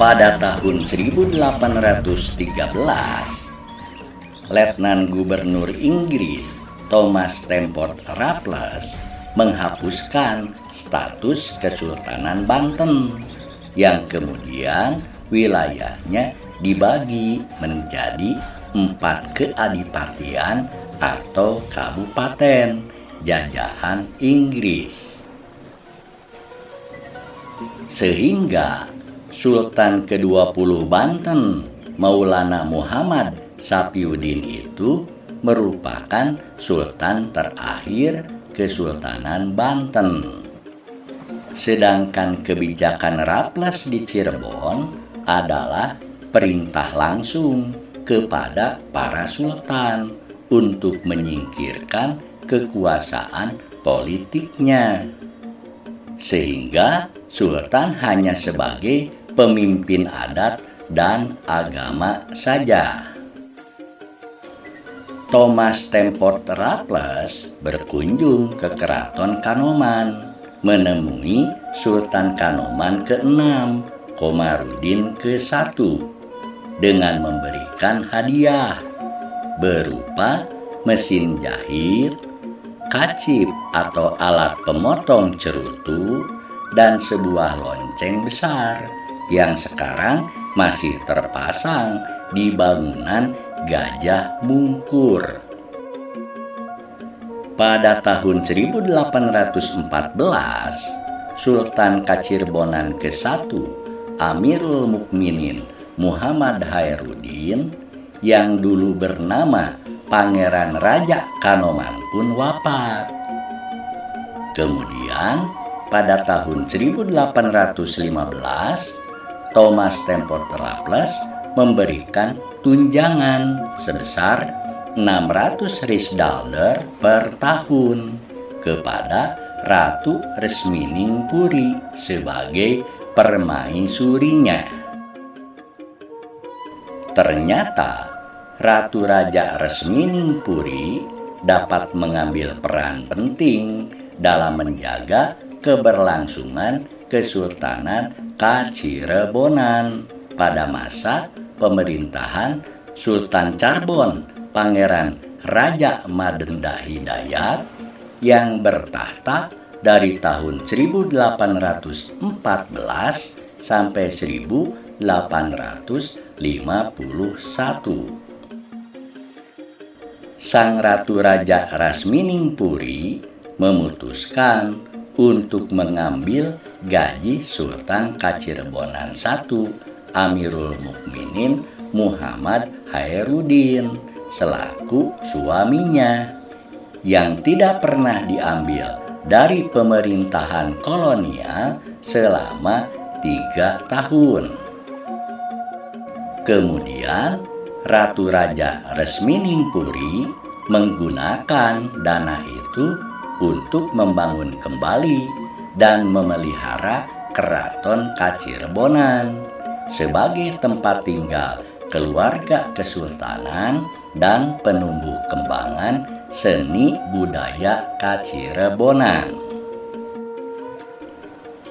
Pada tahun 1813, Letnan Gubernur Inggris Thomas Stamford Raffles menghapuskan status Kesultanan Banten yang kemudian wilayahnya dibagi menjadi 4 keadipatian atau kabupaten jajahan Inggris. Sehingga Sultan ke-20 Banten, Maulana Muhammad Sapiuddin itu merupakan sultan terakhir Kesultanan Banten. Sedangkan kebijakan Raffles di Cirebon adalah perintah langsung kepada para sultan untuk menyingkirkan kekuasaan politiknya, sehingga sultan hanya sebagai pemimpin adat dan agama saja. Thomas Stamford Raffles berkunjung ke Keraton Kanoman, menemui Sultan Kanoman ke-6, Komarudin ke-1, dengan memberikan hadiah berupa mesin jahit, kacip atau alat pemotong cerutu, dan sebuah lonceng besar yang sekarang masih terpasang di bangunan Gajah Mungkur. Pada tahun 1814, Sultan Kacirbonan ke-1, Amirul Mukminin Muhammad Khairuddin, yang dulu bernama Pangeran Raja Kanoman pun wafat. Kemudian pada tahun 1815, Thomas Stamford Raffles memberikan tunjangan sebesar 600 riksdaler per tahun kepada Ratu Resminingpuri sebagai permaisurinya. Ternyata Ratu Raja Resminingpuri dapat mengambil peran penting dalam menjaga keberlangsungan Kesultanan Kacirebonan pada masa pemerintahan Sultan Charbon Pangeran Raja Madenda Hidayat yang bertahta dari tahun 1814 sampai 1851. Sang Ratu Raja Rasminingpuri memutuskan untuk mengambil gaji Sultan Kacirebonan I, Amirul Mukminin Muhammad Khairuddin, selaku suaminya, yang tidak pernah diambil dari pemerintahan kolonial selama 3 tahun. Kemudian Ratu Raja Resminingpuri menggunakan dana itu untuk membangun kembali dan memelihara Keraton Kacirebonan sebagai tempat tinggal keluarga kesultanan dan penumbuh kembangan seni budaya Kacirebonan.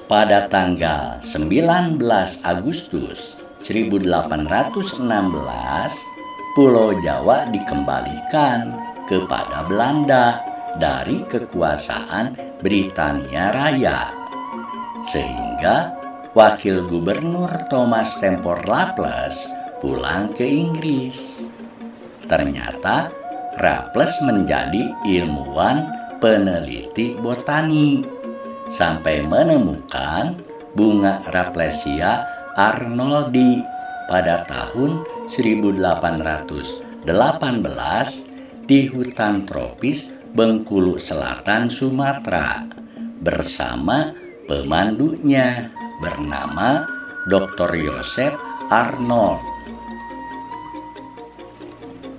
Pada tanggal 19 Agustus 1816, Pulau Jawa dikembalikan kepada Belanda dari kekuasaan Britania Raya, sehingga Wakil Gubernur Thomas Stamford Raffles pulang ke Inggris. Ternyata Raffles menjadi ilmuwan peneliti botani sampai menemukan bunga Rafflesia arnoldi pada tahun 1818 di hutan tropis Bengkulu Selatan, Sumatera, bersama pemandunya bernama Dr. Joseph Arnold.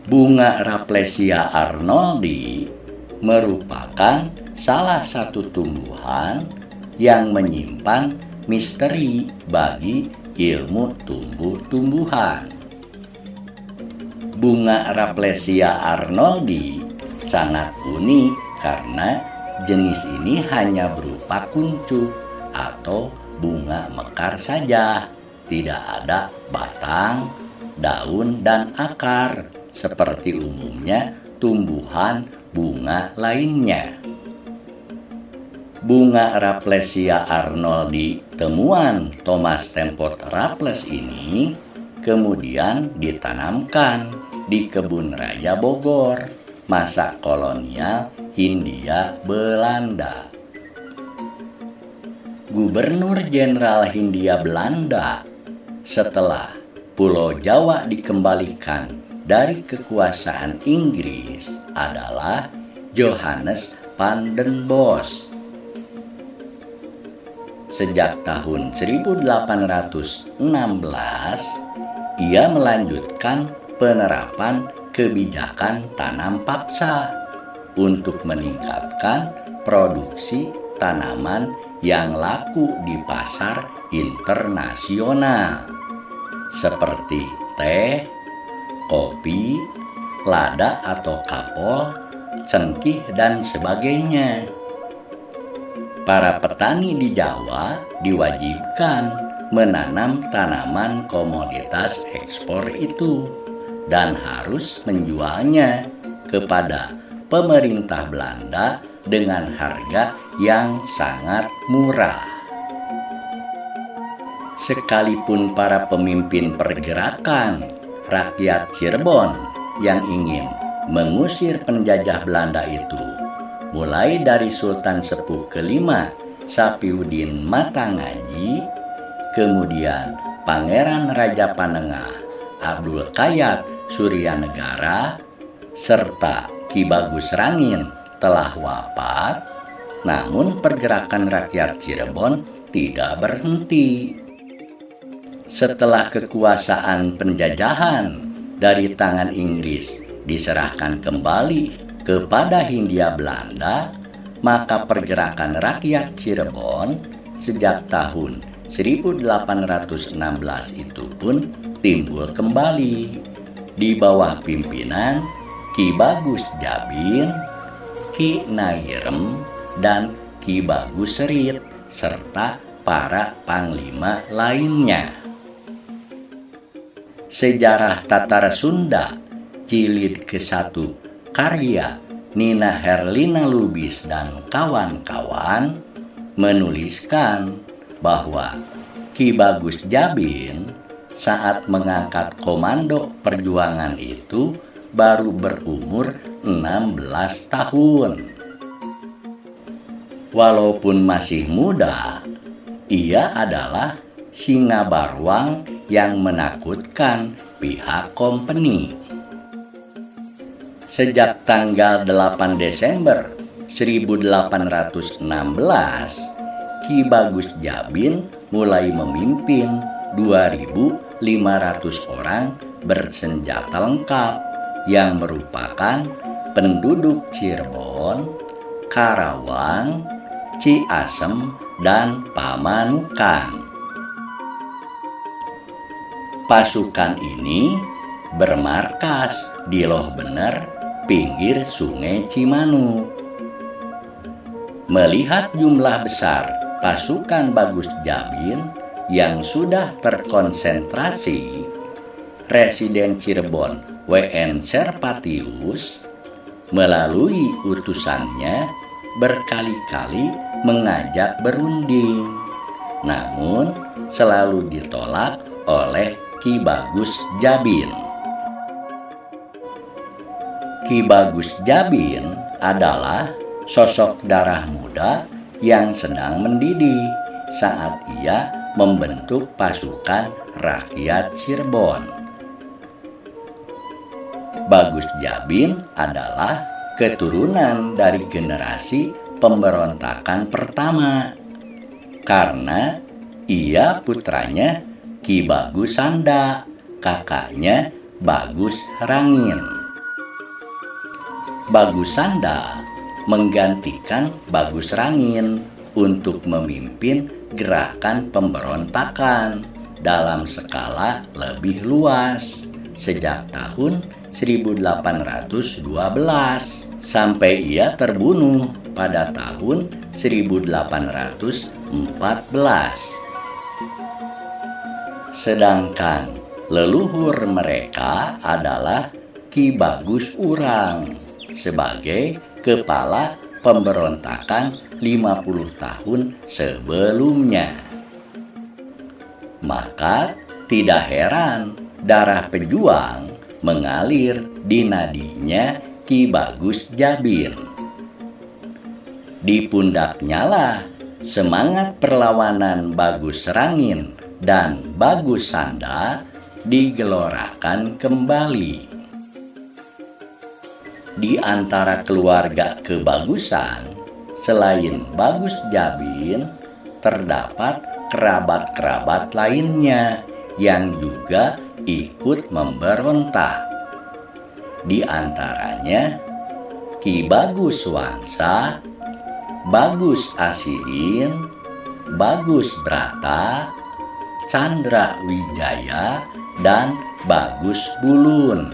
Bunga Rafflesia arnoldi merupakan salah satu tumbuhan yang menyimpan misteri bagi ilmu tumbuh-tumbuhan. Bunga Rafflesia arnoldi sangat unik karena jenis ini hanya berupa kuncup atau bunga mekar saja, tidak ada batang, daun, dan akar seperti umumnya tumbuhan bunga lainnya. Bunga Raplesia arnoldi temuan Thomas Stamford Raffles ini kemudian ditanamkan di Kebun Raya Bogor masa kolonial Hindia Belanda. Gubernur Jenderal Hindia Belanda setelah Pulau Jawa dikembalikan dari kekuasaan Inggris adalah Johannes van den Bosch. Sejak tahun 1816, ia melanjutkan penerapan kebijakan tanam paksa untuk meningkatkan produksi tanaman yang laku di pasar internasional seperti teh, kopi, lada atau kapol, cengkih, dan sebagainya. Para petani di Jawa diwajibkan menanam tanaman komoditas ekspor itu dan harus menjualnya kepada pemerintah Belanda dengan harga yang sangat murah. Sekalipun para pemimpin pergerakan rakyat Cirebon yang ingin mengusir penjajah Belanda itu, mulai dari Sultan Sepuh kelima Sapiuddin Matangaji, kemudian Pangeran Raja Panengah Abdul Kayat Suryanegara, serta Ki Bagus Rangin telah wafat, namun pergerakan rakyat Cirebon tidak berhenti. Setelah kekuasaan penjajahan dari tangan Inggris diserahkan kembali kepada Hindia Belanda, maka pergerakan rakyat Cirebon sejak tahun 1816 itu pun timbul kembali di bawah pimpinan Ki Bagus Jabin, Ki Nairem, dan Ki Bagus Serit, serta para panglima lainnya. Sejarah Tatar Sunda Jilid ke-1 karya Nina Herlina Lubis dan kawan-kawan menuliskan bahwa Ki Bagus Jabin saat mengangkat komando perjuangan itu baru berumur 16 tahun. Walaupun masih muda, ia adalah singa barwang yang menakutkan pihak kompeni. Sejak tanggal 8 Desember 1816, Ki Bagus Jabin mulai memimpin 2.500 orang bersenjata lengkap yang merupakan penduduk Cirebon, Karawang, Ciasem, dan Pamanukan. Pasukan ini bermarkas di Loh Bener, pinggir Sungai Cimanuk. Melihat jumlah besar pasukan Bagus Jabin yang sudah terkonsentrasi, Residen Cirebon W.N. Serpatius melalui utusannya berkali-kali mengajak berunding, namun selalu ditolak oleh Ki Bagus Jabin. Ki Bagus Jabin adalah sosok darah muda yang sedang mendidih saat ia membentuk pasukan rakyat Cirebon. Bagus Jabin adalah keturunan dari generasi pemberontakan pertama karena ia putranya Ki Bagus Sanda, kakaknya Bagus Rangin. Bagus Sanda menggantikan Bagus Rangin untuk memimpin gerakan pemberontakan dalam skala lebih luas sejak tahun 1812 sampai ia terbunuh pada tahun 1814. Sedangkan leluhur mereka adalah Ki Bagus Urang sebagai kepala pemberontakan 50 tahun sebelumnya. Maka tidak heran darah pejuang mengalir di nadinya Ki Bagus Jabin. Di pundaknya lah semangat perlawanan Bagus Rangin dan Bagus Sanda digelorakan kembali. Di antara keluarga kebagusan, selain Bagus Jabin, terdapat kerabat-kerabat lainnya yang juga ikut memberontak. Di antaranya Ki Bagus Wangsa, Bagus Asidin, Bagus Brata, Chandra Wijaya, dan Bagus Bulun.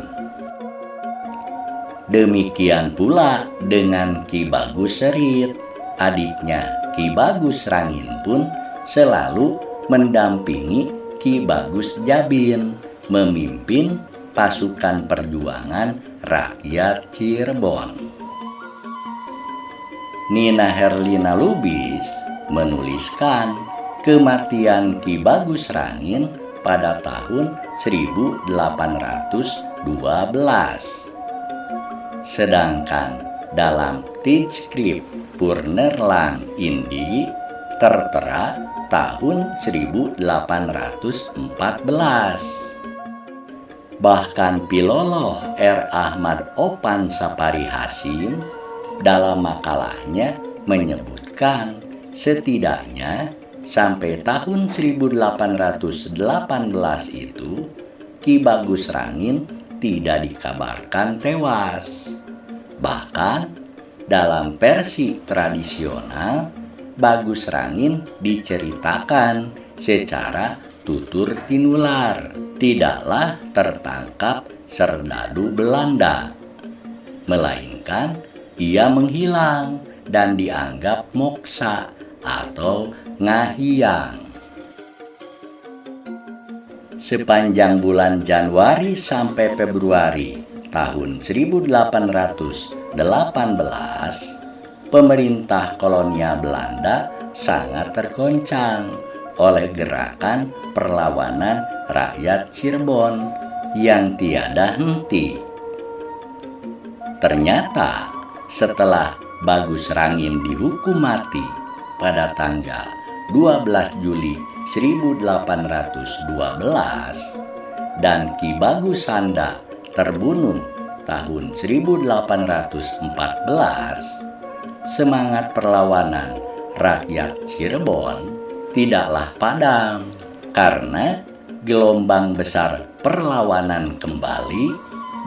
Demikian pula dengan Ki Bagus Serit, adiknya Ki Bagus Rangin pun selalu mendampingi Ki Bagus Jabin memimpin pasukan perjuangan rakyat Cirebon. Nina Herlina Lubis menuliskan kematian Ki Bagus Rangin pada tahun 1812. Sedangkan dalam Tidskrip Purnerland Indi tertera tahun 1814. Bahkan Piloloh R. Ahmad Opan Sapari Hasim dalam makalahnya menyebutkan setidaknya sampai tahun 1818 itu Ki Bagus Rangin tidak dikabarkan tewas. Bahkan dalam versi tradisional, Bagus Rangin diceritakan secara tutur tinular, tidaklah tertangkap serdadu Belanda, melainkan ia menghilang dan dianggap moksa atau ngahiang. Sepanjang bulan Januari sampai Februari tahun 1818, pemerintah kolonial Belanda sangat tergoncang oleh gerakan perlawanan rakyat Cirebon yang tiada henti. Ternyata setelah Bagus Rangin dihukum mati pada tanggal 12 Juli 1812 dan Ki Bagus Sanda terbunuh tahun 1814, semangat perlawanan rakyat Cirebon tidaklah padam karena gelombang besar perlawanan kembali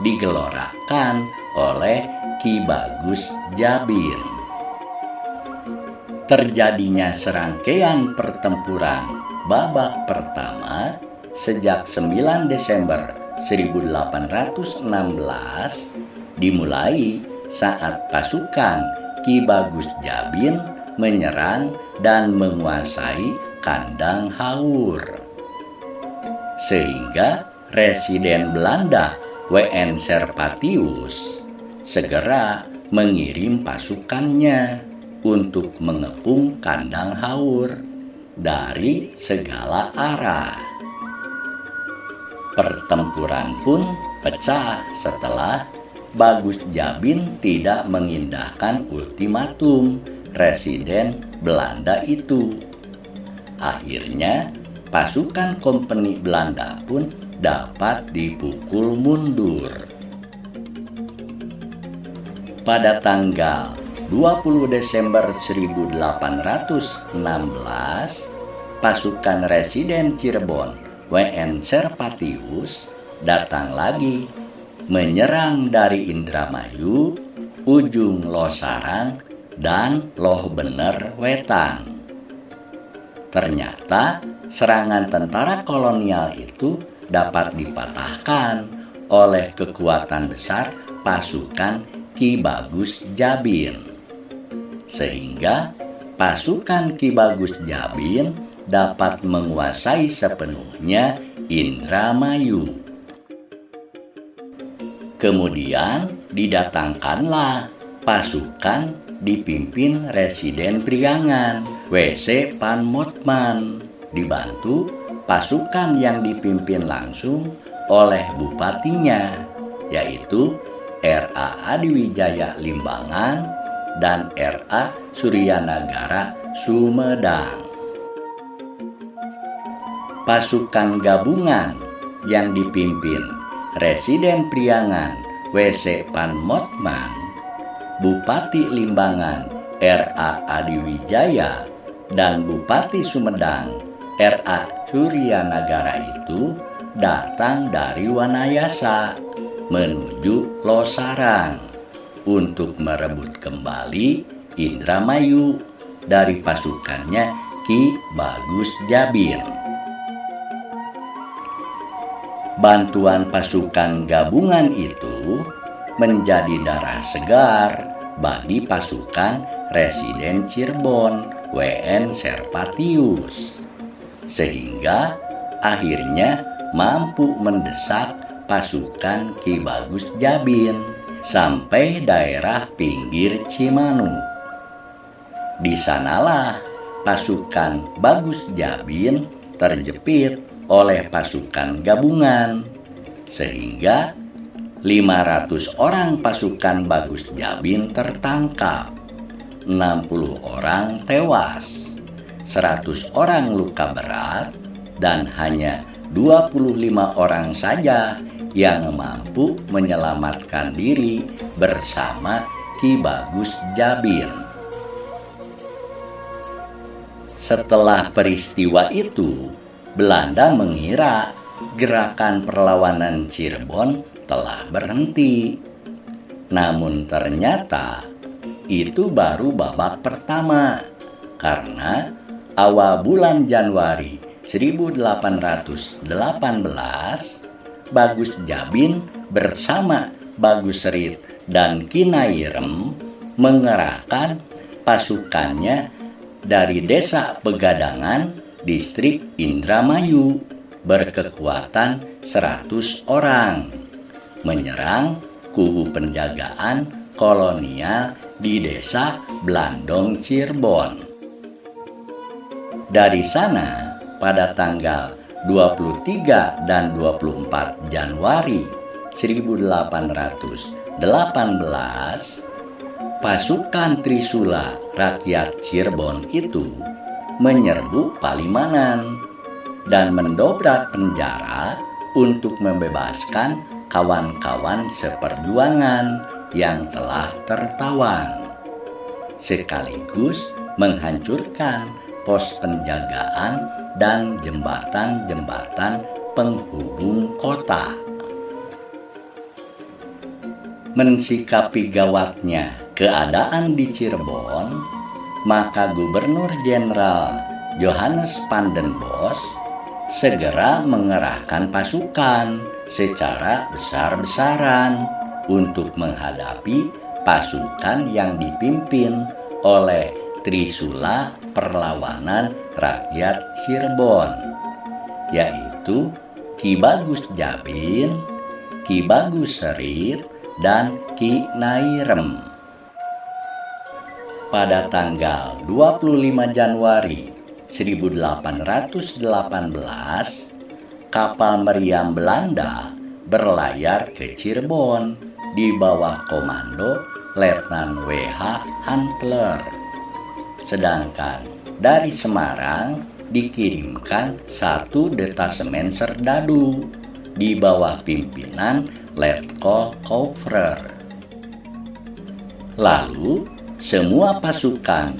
digelorakan oleh Ki Bagus Jabin. Terjadinya serangkaian pertempuran babak pertama sejak 9 Desember 1816 dimulai saat pasukan Ki Bagus Jabin menyerang dan menguasai Kandang Haur. Sehingga Residen Belanda W.N. Serpatius segera mengirim pasukannya untuk mengepung Kandang Haur dari segala arah. Pertempuran pun pecah setelah Bagus Jabin tidak mengindahkan ultimatum Residen Belanda itu. Akhirnya pasukan kompeni Belanda pun dapat dipukul mundur. Pada tanggal 20 Desember 1816, pasukan Residen Cirebon W.N. Serpatius datang lagi menyerang dari Indramayu, ujung Losarang, dan Loh Bener Wetan. Ternyata serangan tentara kolonial itu dapat dipatahkan oleh kekuatan besar pasukan Ki Bagus Jabin. Sehingga pasukan Ki Bagus Jabin dapat menguasai sepenuhnya Indramayu. Kemudian didatangkanlah pasukan dipimpin Residen Priangan, W.C. Panmotman, dibantu pasukan yang dipimpin langsung oleh bupatinya, yaitu R.A. Adiwijaya Limbangan dan R.A. Suryanagara Sumedang. Pasukan gabungan yang dipimpin Residen Priangan W.C. Panmotman, Bupati Limbangan R.A. Adiwijaya, dan Bupati Sumedang R.A. Suryanagara itu datang dari Wanayasa menuju Losarang untuk merebut kembali Indramayu dari pasukannya Ki Bagus Jabin. Bantuan pasukan gabungan itu menjadi darah segar bagi pasukan Residen Cirebon W.N. Serpatius, sehingga akhirnya mampu mendesak pasukan Ki Bagus Jabin sampai daerah pinggir Cimanuk. Di sanalah pasukan Bagus Jabin terjepit oleh pasukan gabungan, sehingga 500 orang pasukan Bagus Jabin tertangkap, 60 orang tewas, 100 orang luka berat, dan hanya 25 orang saja yang mampu menyelamatkan diri bersama Ki Bagus Jabin. Setelah peristiwa itu, Belanda mengira gerakan perlawanan Cirebon telah berhenti. Namun ternyata itu baru babak pertama, karena awal bulan Januari 1818 Bagus Jabin bersama Bagus Rit dan Ki Nairem mengerahkan pasukannya dari Desa Pegadangan, Distrik Indramayu, berkekuatan 100 orang, menyerang kubu penjagaan kolonial di Desa Blandong Cirebon. Dari sana, pada tanggal 23 dan 24 Januari 1818, pasukan Trisula rakyat Cirebon itu menyerbu Palimanan dan mendobrak penjara untuk membebaskan kawan-kawan seperjuangan yang telah tertawan, sekaligus menghancurkan pos penjagaan dan jembatan-jembatan penghubung kota. Mensikapi gawatnya keadaan di Cirebon, maka Gubernur Jenderal Johannes Pandenbos segera mengerahkan pasukan secara besar-besaran untuk menghadapi pasukan yang dipimpin oleh Trisula Perlawanan Rakyat Cirebon, yaitu Ki Bagus Jabin, Ki Bagus Rit, dan Ki Nairem. Pada tanggal 25 Januari 1818, kapal meriam Belanda berlayar ke Cirebon di bawah komando Letnan W.H. Handler. Sedangkan dari Semarang dikirimkan satu detasemen serdadu di bawah pimpinan Letkol Koufrer. Lalu semua pasukan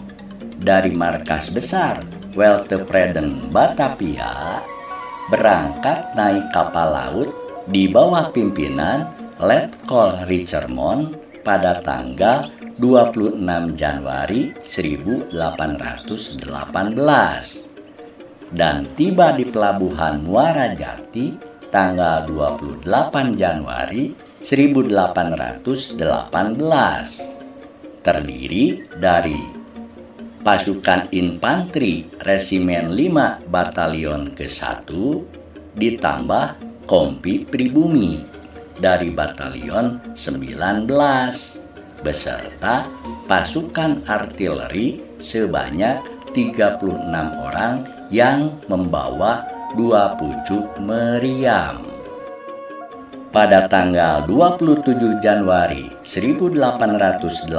dari markas besar Weltevreden Batavia berangkat naik kapal laut di bawah pimpinan Letkol Richemont pada tanggal 26 Januari 1818 dan tiba di pelabuhan Muara Jati tanggal 28 Januari 1818. Terdiri dari pasukan infanteri Resimen 5 Batalion ke-1 ditambah kompi pribumi dari Batalion 19 beserta pasukan artileri sebanyak 36 orang yang membawa 2 pucuk meriam. Pada tanggal 27 Januari 1818,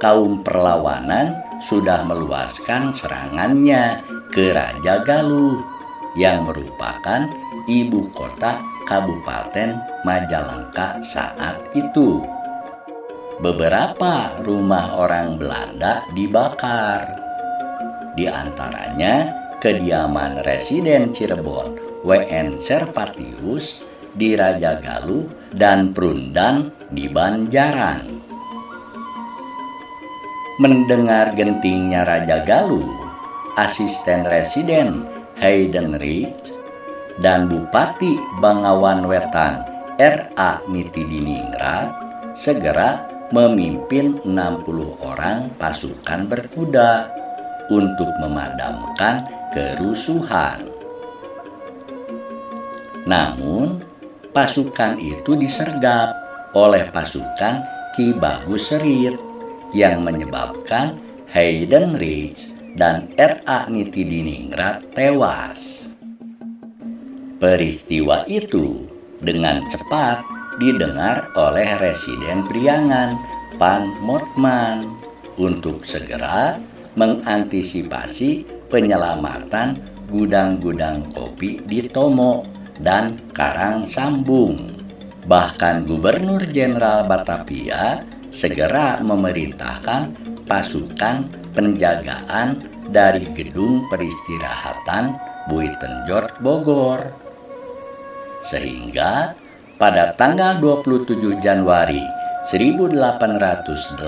kaum perlawanan sudah meluaskan serangannya ke Raja Galuh yang merupakan ibu kota Kabupaten Majalengka saat itu. Beberapa rumah orang Belanda dibakar. Di antaranya kediaman Residen Cirebon W.N. Servatius di Raja Galuh dan Prundan di Banjaran. Mendengar gentingnya Raja Galuh, asisten residen Heidenreich dan Bupati Bangawan Wetan R.A. Nitidiningrat segera memimpin 60 orang pasukan berkuda untuk memadamkan kerusuhan. Namun, pasukan itu disergap oleh pasukan Ki Bagus Serit yang menyebabkan Heidenreich dan R.A. Nitidiningrat tewas. Peristiwa itu dengan cepat didengar oleh Residen Priangan Pan Mortman untuk segera mengantisipasi penyelamatan gudang-gudang kopi di Tomo dan Karangsambung. Bahkan Gubernur Jenderal Batavia segera memerintahkan pasukan penjagaan dari gedung peristirahatan Buitenjord Bogor. Sehingga pada tanggal 27 Januari 1818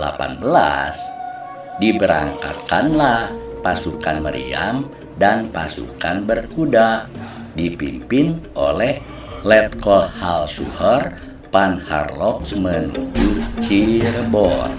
diberangkatkanlah pasukan meriam dan pasukan berkuda dipimpin oleh Letkol Halsuher Pan Harloch menuju Cirebon.